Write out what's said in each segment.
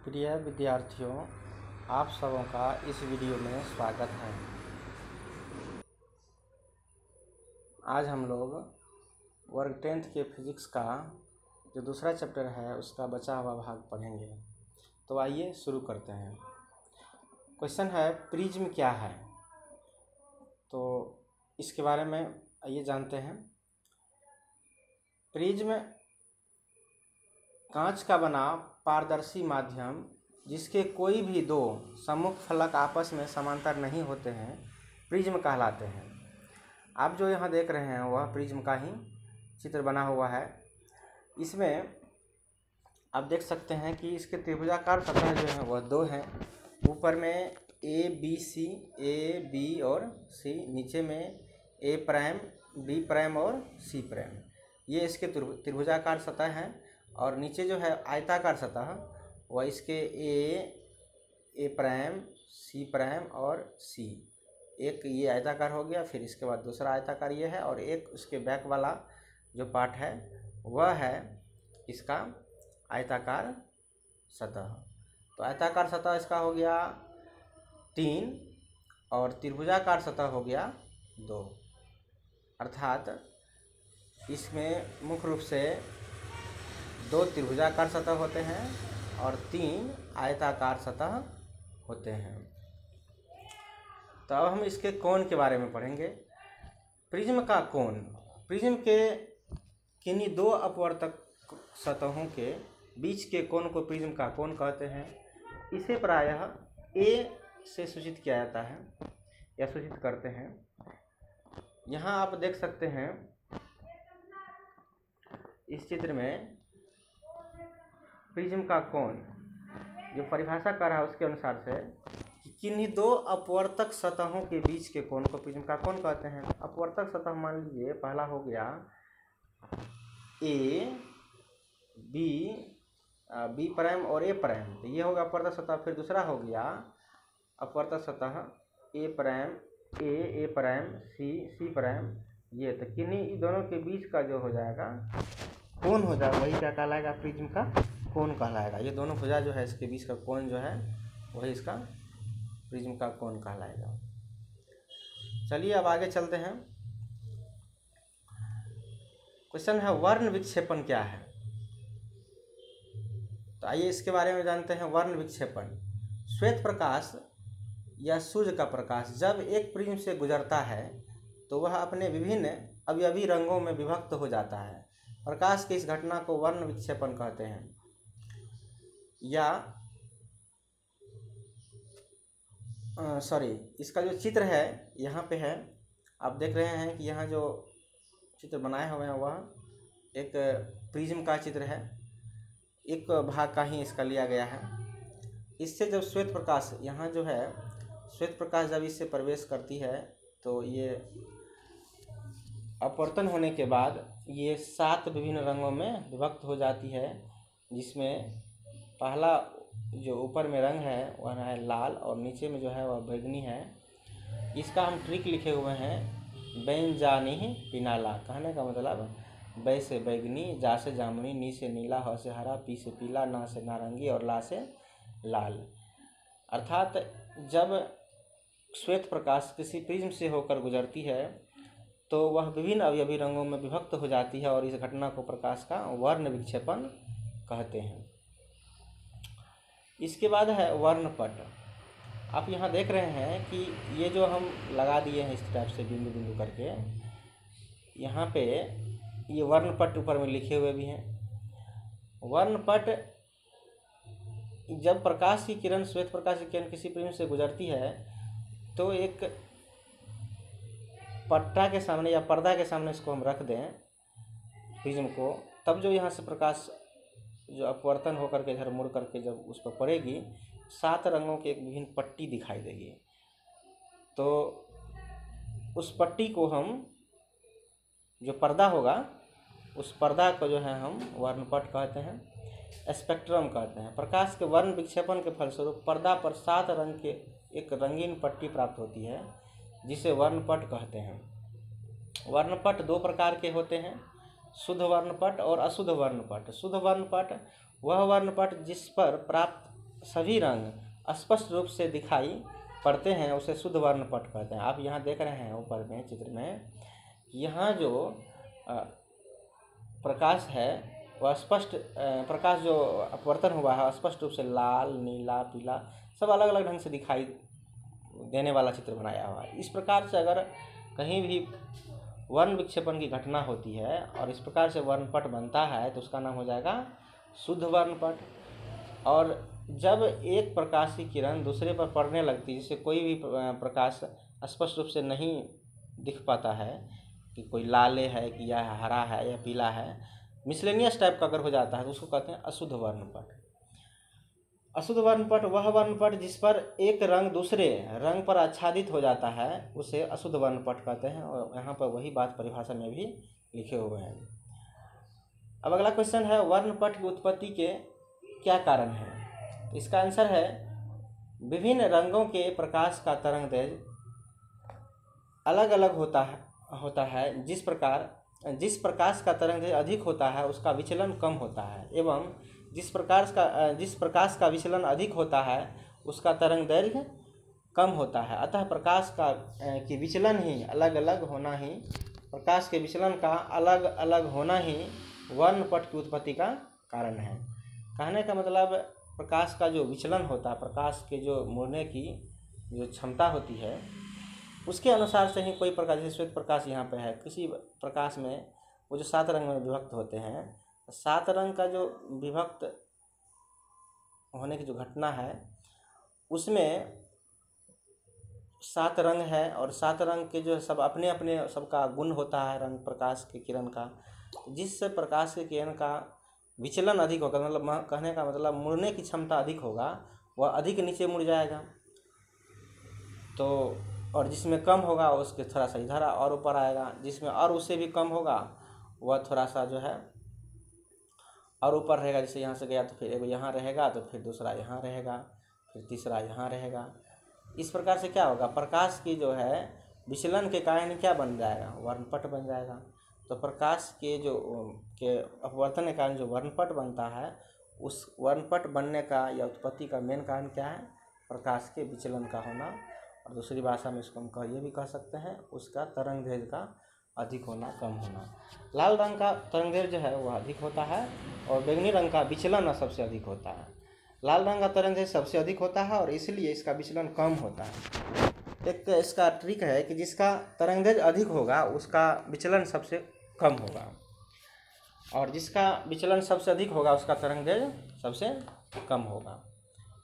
प्रिय विद्यार्थियों, आप सबों का इस वीडियो में स्वागत है। आज हम लोग वर्ग 10th के फिजिक्स का जो दूसरा चैप्टर है उसका बचा हुआ भाग पढ़ेंगे। तो आइए शुरू करते हैं। क्वेश्चन है, प्रिज्म क्या है? तो इसके बारे में आइए जानते हैं। प्रिज्म कांच का बना पारदर्शी माध्यम जिसके कोई भी दो सम्मुख फलक आपस में समांतर नहीं होते हैं, प्रिज्म कहलाते हैं। आप जो यहाँ देख रहे हैं वह प्रिज्म का ही चित्र बना हुआ है। इसमें आप देख सकते हैं कि इसके त्रिभुजाकार सतह जो है वह दो हैं। ऊपर में ए बी और सी, नीचे में ए प्राइम बी प्राइम और सी प्राइम। ये इसके त्रिभुजाकार सतह हैं। और नीचे जो है आयताकार सतह वह इसके ए प्राइम सी प्राइम और सी, एक ये आयताकार हो गया। फिर इसके बाद दूसरा आयताकार ये है और एक उसके बैक वाला जो पार्ट है वह है इसका आयताकार सतह। तो आयताकार सतह इसका हो गया 3 और त्रिभुजाकार सतह हो गया 2। अर्थात इसमें मुख्य रूप से 2 त्रिभुजाकार सतह होते हैं और 3 आयताकार सतह होते हैं। तो अब हम इसके कोण के बारे में पढ़ेंगे। प्रिज्म का कोण, प्रिज्म के किन्हीं 2 अपवर्तक सतहों के बीच के कोण को प्रिज्म का कोण कहते हैं। इसे प्रायः ए से सूचित किया जाता है या सूचित करते हैं। यहाँ आप देख सकते हैं इस चित्र में प्रिज्म का कोण जो परिभाषा कर रहा है उसके अनुसार से किन्हीं 2 अपवर्तक सतहों के बीच के कोण को प्रिज्म का कोण कहते हैं। अपवर्तक सतह मान लीजिए पहला हो गया ए बी प्राइम और ए प्राइम, तो ये होगा अपवर्तक सतह। फिर दूसरा हो गया अपवर्तक सतह ए प्राइम सी प्राइम। ये तो किन्हीं दोनों के बीच का जो हो जाएगा कोण हो जाएगा वही क्या कहलाएगा? प्रिज्म का कोण कहलाएगा। ये दोनों भुजा जो है इसके बीच का कोण जो है वही इसका प्रिज्म का कोण कहलाएगा। चलिए अब आगे चलते हैं। क्वेश्चन है, वर्ण विक्षेपण क्या है? तो आइए इसके बारे में जानते हैं। वर्ण विक्षेपण, श्वेत प्रकाश या सूर्य का प्रकाश जब एक प्रिज्म से गुजरता है तो वह अपने विभिन्न अवयवी रंगों में विभक्त हो जाता है। प्रकाश की इस घटना को वर्ण विक्षेपण कहते हैं। या इसका जो चित्र है यहाँ पे है, आप देख रहे हैं कि यहाँ जो चित्र बनाए हुए हैं वह एक प्रिज्म का चित्र है। एक भाग का ही इसका लिया गया है। इससे जब श्वेत प्रकाश, यहाँ जो है श्वेत प्रकाश जब इससे प्रवेश करती है तो ये अपवर्तन होने के बाद ये 7 विभिन्न रंगों में विभक्त हो जाती है, जिसमें पहला जो ऊपर में रंग है वह है लाल और नीचे में जो है वह बैगनी है। इसका हम ट्रिक लिखे हुए हैं, बैन जानी पिनाला। कहने का मतलब बै से बैगनी, जा से जामुनी, नी से नीला, ह से हरा, पी से पीला, ना से नारंगी और ला से लाल। अर्थात जब श्वेत प्रकाश किसी प्रिज्म से होकर गुजरती है तो वह विभिन्न अवयवी रंगों में विभक्त हो जाती है और इस घटना को प्रकाश का वर्ण विक्षेपण कहते हैं। इसके बाद है वर्णपट। आप यहाँ देख रहे हैं कि ये जो हम लगा दिए हैं इस टाइप से बिंदु बिंदु करके, यहाँ पे ये वर्णपट ऊपर में लिखे हुए भी हैं। वर्णपट, जब प्रकाश की किरण, श्वेत प्रकाश की किरण किसी प्रिज्म से गुजरती है तो एक पट्टा के सामने या पर्दा के सामने इसको हम रख दें प्रिज्म को, तब जो यहाँ से प्रकाश जो अपवर्तन होकर के इधर मुड़ करके जब उस पर पड़ेगी 7 रंगों की एक विभिन्न पट्टी दिखाई देगी। तो उस पट्टी को हम, जो पर्दा होगा उस पर्दा को जो है हम वर्णपट कहते हैं, स्पेक्ट्रम कहते हैं। प्रकाश के वर्ण विक्षेपण के फलस्वरूप पर्दा पर 7 रंग के एक रंगीन पट्टी प्राप्त होती है जिसे वर्णपट कहते हैं। वर्णपट 2 प्रकार के होते हैं, शुद्ध वर्णपट और अशुद्ध वर्णपट। शुद्ध वर्णपट वह वर्णपट जिस पर प्राप्त सभी रंग स्पष्ट रूप से दिखाई पड़ते हैं उसे शुद्ध वर्णपट कहते हैं। आप यहाँ देख रहे हैं ऊपर में चित्र में, यहाँ जो प्रकाश है वह स्पष्ट प्रकाश जो अपवर्तन हुआ है स्पष्ट रूप से लाल, नीला, पीला सब अलग अलग ढंग से दिखाई देने वाला चित्र बनाया हुआ है। इस प्रकार से अगर कहीं भी वर्ण विक्षेपण की घटना होती है और इस प्रकार से वर्णपट बनता है तो उसका नाम हो जाएगा शुद्ध वर्णपट। और जब एक प्रकाश की किरण दूसरे पर पड़ने लगती है, जिससे कोई भी प्रकाश स्पष्ट रूप से नहीं दिख पाता है कि कोई लाले है कि या हरा है या पीला है, मिसलेनियस टाइप का अगर हो जाता है तो उसको कहते हैं अशुद्ध वर्णपट। अशुद्ध वर्णपट वह वर्णपट जिस पर एक रंग दूसरे रंग पर आच्छादित हो जाता है उसे अशुद्ध वर्णपट कहते हैं। और यहाँ पर वही बात परिभाषा में भी लिखे हुए हैं। अब अगला क्वेश्चन है, वर्णपट की उत्पत्ति के क्या कारण है? तो इसका आंसर है, विभिन्न रंगों के प्रकाश का तरंगदैर्घ्य अलग अलग होता है। जिस प्रकाश का तरंगदैर्घ्य अधिक होता है उसका विचलन कम होता है, एवं जिस प्रकाश का विचलन अधिक होता है उसका तरंगदैर्घ्य कम होता है। अतः प्रकाश के विचलन ही अलग अलग होना ही प्रकाश के विचलन का अलग अलग होना ही वर्णपट की उत्पत्ति का कारण है। कहने का मतलब, प्रकाश का जो विचलन होता है, प्रकाश के जो मुड़ने की जो क्षमता होती है उसके अनुसार से ही कोई प्रकाश, जैसे श्वेत प्रकाश यहाँ पे है, किसी प्रकाश में वो जो 7 रंग में विभक्त होते हैं, 7 रंग का जो विभक्त होने की जो घटना है उसमें 7 रंग है और 7 रंग के जो सब अपने अपने सबका गुण होता है रंग प्रकाश के किरण का। जिस प्रकाश के किरण का विचलन अधिक होगा, मतलब कहने का मतलब मुड़ने की क्षमता अधिक होगा, वह अधिक नीचे मुड़ जाएगा। तो और जिसमें कम होगा उसके थोड़ा सा इधर और ऊपर आएगा, जिसमें और उससे भी कम होगा वह थोड़ा सा जो है और ऊपर रहेगा। जैसे यहाँ से गया तो फिर एगो यहाँ रहेगा, तो फिर दूसरा यहाँ रहेगा, फिर तीसरा यहाँ रहेगा। इस प्रकार से क्या होगा, प्रकाश की जो है विचलन के कारण क्या बन जाएगा, वर्णपट बन जाएगा। तो प्रकाश के अपवर्तन के कारण जो वर्णपट बनता है, उस वर्णपट बनने का या उत्पत्ति का मेन कारण क्या है, प्रकाश के विचलन का होना। और दूसरी भाषा में इसको हम ये भी कह सकते हैं, उसका तरंगदैर्घ्य का अधिक होना कम होना। लाल रंग का तरंगदैर्घ्य जो है वह अधिक होता है और बैंगनी रंग का विचलन सबसे अधिक होता है। लाल रंग का तरंगदैर्घ्य सबसे अधिक होता है और इसलिए इसका विचलन कम होता है। एक इसका ट्रिक है कि जिसका तरंगदैर्घ्य अधिक होगा उसका विचलन सबसे कम होगा, और जिसका विचलन सबसे अधिक होगा उसका तरंगदैर्घ्य सबसे कम होगा।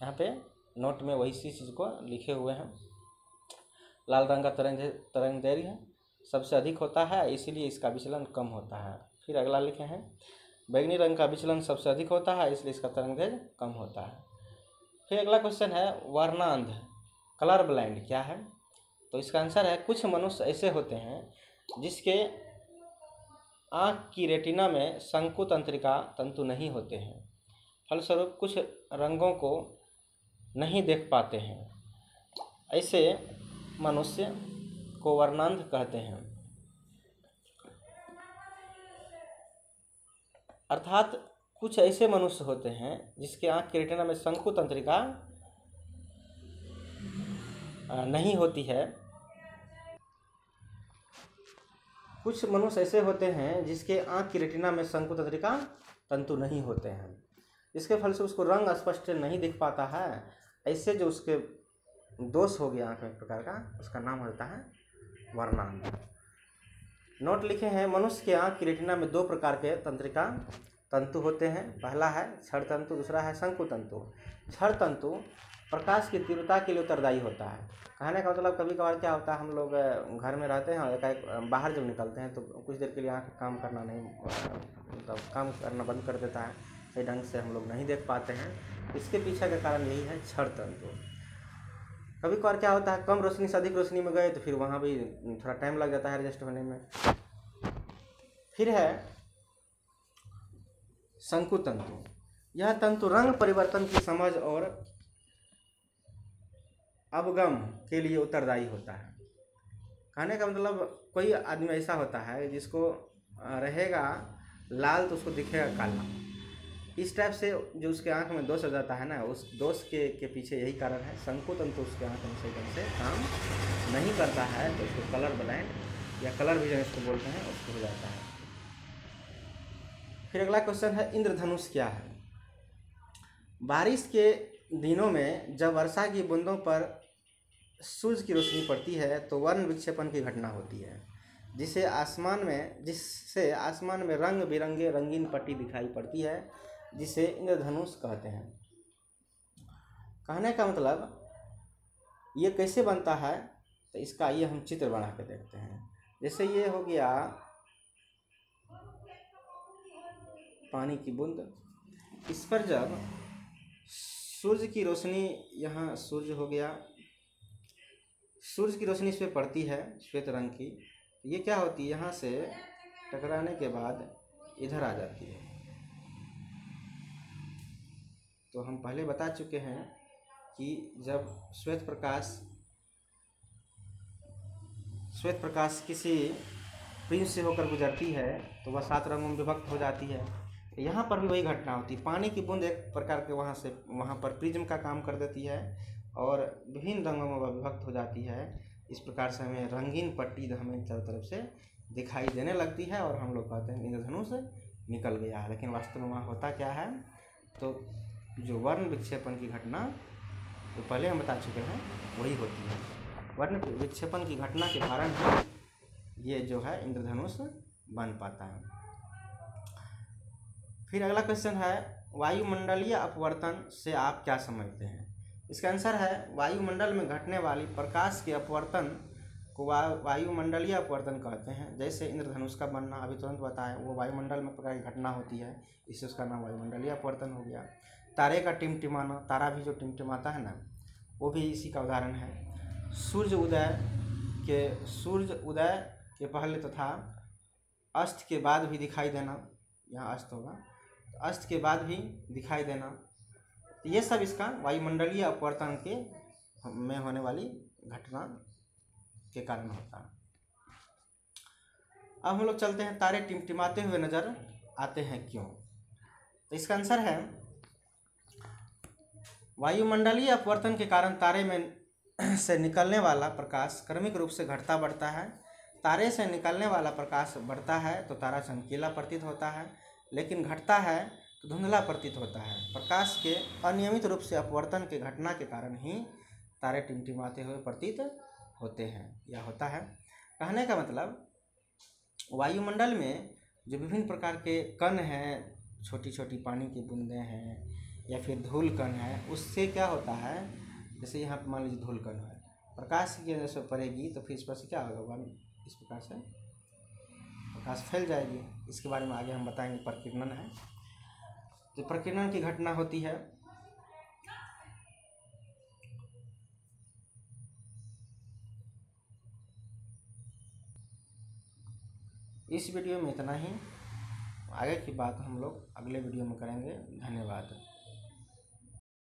यहाँ पे नोट में वही चीज़ को लिखे हुए हैं। लाल रंग का तरंगदैर्घ्य सबसे अधिक होता है, इसलिए इसका विचलन कम होता है। फिर अगला लिखे हैं, बैंगनी रंग का विचलन सबसे अधिक होता है, इसलिए इसका तरंगदैर्घ्य कम होता है। फिर अगला क्वेश्चन है, वर्णांध कलर ब्लाइंड क्या है? तो इसका आंसर है, कुछ मनुष्य ऐसे होते हैं जिसके आँख की रेटिना में शंकु तंत्रिका तंतु नहीं होते हैं, फलस्वरूप कुछ रंगों को नहीं देख पाते हैं। ऐसे मनुष्य को वर्णांध कहते हैं। अर्थात कुछ ऐसे मनुष्य होते हैं जिसके आँख की रेटिना में शंकु तंत्रिका नहीं होती है। कुछ मनुष्य ऐसे होते हैं जिसके आँख की रेटिना में शंकु तंत्रिका तंतु नहीं होते हैं, इसके फल से उसको रंग स्पष्ट नहीं दिख पाता है। ऐसे जो उसके दोष हो गया आँख में एक प्रकार का, उसका नाम होता है वर्णांध। नोट लिखे हैं, मनुष्य के आँख की रेटिना में 2 प्रकार के तंत्रिका तंतु होते हैं। पहला है क्षण तंतु, दूसरा है शंकु तंतु। क्षण तंतु प्रकाश की तीव्रता के लिए उत्तरदायी होता है। कहने का मतलब, कभी कभार क्या होता है, हम लोग घर में रहते हैं और एकाएक बाहर जब निकलते हैं तो कुछ देर के लिए आँख काम करना नहीं, मतलब काम करना बंद कर देता है, सही ढंग से हम लोग नहीं देख पाते हैं। इसके पीछे का कारण यही है क्षण तंतु। कभी कभार क्या होता है, कम रोशनी से अधिक रोशनी में गए तो फिर वहाँ भी थोड़ा टाइम लग जाता है एडजस्ट होने में। फिर है शंकु तंतु। यह तंतु रंग परिवर्तन की समझ और अवगम के लिए उत्तरदायी होता है। कहने का मतलब, कोई आदमी ऐसा होता है जिसको रहेगा लाल तो उसको दिखेगा काला, इस टाइप से जो उसके आँख में दोष आ जाता है ना, उस दोष के पीछे यही कारण है, संकुतंतु उसके आँख में सही ढंग से काम नहीं करता है, तो उसको कलर ब्लाइंड या कलर विजन इसको बोलते हैं, उसको हो जाता है। फिर अगला क्वेश्चन है, इंद्रधनुष क्या है? बारिश के दिनों में जब वर्षा की बूंदों पर सूरज की रोशनी पड़ती है तो वर्ण विक्षेपण की घटना होती है, जिससे आसमान में रंग बिरंगे रंगीन पट्टी दिखाई पड़ती है, जिसे इंद्रधनुष कहते हैं। कहने का मतलब ये कैसे बनता है, तो इसका ये हम चित्र बना के देखते हैं। जैसे ये हो गया पानी की बूंद, इस पर जब सूर्य की रोशनी, यहाँ सूर्य हो गया, सूर्य की रोशनी इस पर पड़ती है श्वेत रंग की, ये क्या होती है, यहाँ से टकराने के बाद इधर आ जाती है। तो हम पहले बता चुके हैं कि जब श्वेत प्रकाश किसी प्रिज्म से होकर गुजरती है तो वह 7 रंगों में विभक्त हो जाती है। यहाँ पर भी वही घटना होती है, पानी की बूंद एक प्रकार के वहाँ पर प्रिज्म का काम कर देती है और विभिन्न रंगों में वह विभक्त हो जाती है। इस प्रकार से हमें रंगीन पट्टी हमें चारों तरफ से दिखाई देने लगती है और हम लोग कहते हैं इंद्रधनुष निकल गया है। लेकिन वास्तव में वहाँ होता क्या है, तो जो वर्ण विक्षेपण की घटना जो पहले हम बता चुके हैं वही होती है। वर्ण विक्षेपण की घटना के कारण ये जो है इंद्रधनुष बन पाता है। फिर अगला क्वेश्चन है, वायुमंडलीय अपवर्तन से आप क्या समझते हैं? इसका आंसर है, वायुमंडल में घटने वाली प्रकाश के अपवर्तन को वायुमंडलीय अपवर्तन कहते हैं। जैसे इंद्रधनुष का बनना अभी तुरंत बताएं, वो वायुमंडल में प्रकार की घटना होती है, इससे उसका नाम वायुमंडलीय अपवर्तन हो गया। तारे का टिमटिमाना, तारा भी जो टिमटिमाता है ना, वो भी इसी का उदाहरण है। सूर्य उदय के पहले तथा अस्त के बाद भी दिखाई देना, यहाँ अस्त होगा, तो अस्त के बाद भी दिखाई देना, तो ये सब इसका वायुमंडलीय अपवर्तन के में होने वाली घटना के कारण होता है। अब हम लोग चलते हैं, तारे टिमटिमाते हुए नजर आते हैं क्यों? तो इसका आंसर है, वायुमंडलीय अपवर्तन के कारण तारे में से निकलने वाला प्रकाश क्रमिक रूप से घटता बढ़ता है। तारे से निकलने वाला प्रकाश बढ़ता है तो तारा चमकीला प्रतीत होता है, लेकिन घटता है तो धुंधला प्रतीत होता है। प्रकाश के अनियमित रूप से अपवर्तन के घटना के कारण ही तारे टिमटिमाते हुए प्रतीत होते हैं या होता है। कहने का मतलब, वायुमंडल में जो विभिन्न प्रकार के कण हैं, छोटी छोटी पानी की बूंदें हैं या फिर धूल कण है, उससे क्या होता है, जैसे यहाँ पर मान लीजिए धूल कण है, प्रकाश की वजह से पड़ेगी तो फिर इस पर से क्या होगा, इस प्रकार से प्रकाश फैल जाएगी। इसके बारे में आगे हम बताएंगे, प्रकीर्णन है, तो प्रकीर्णन की घटना होती है। इस वीडियो में इतना ही, आगे की बात हम लोग अगले वीडियो में करेंगे। धन्यवाद।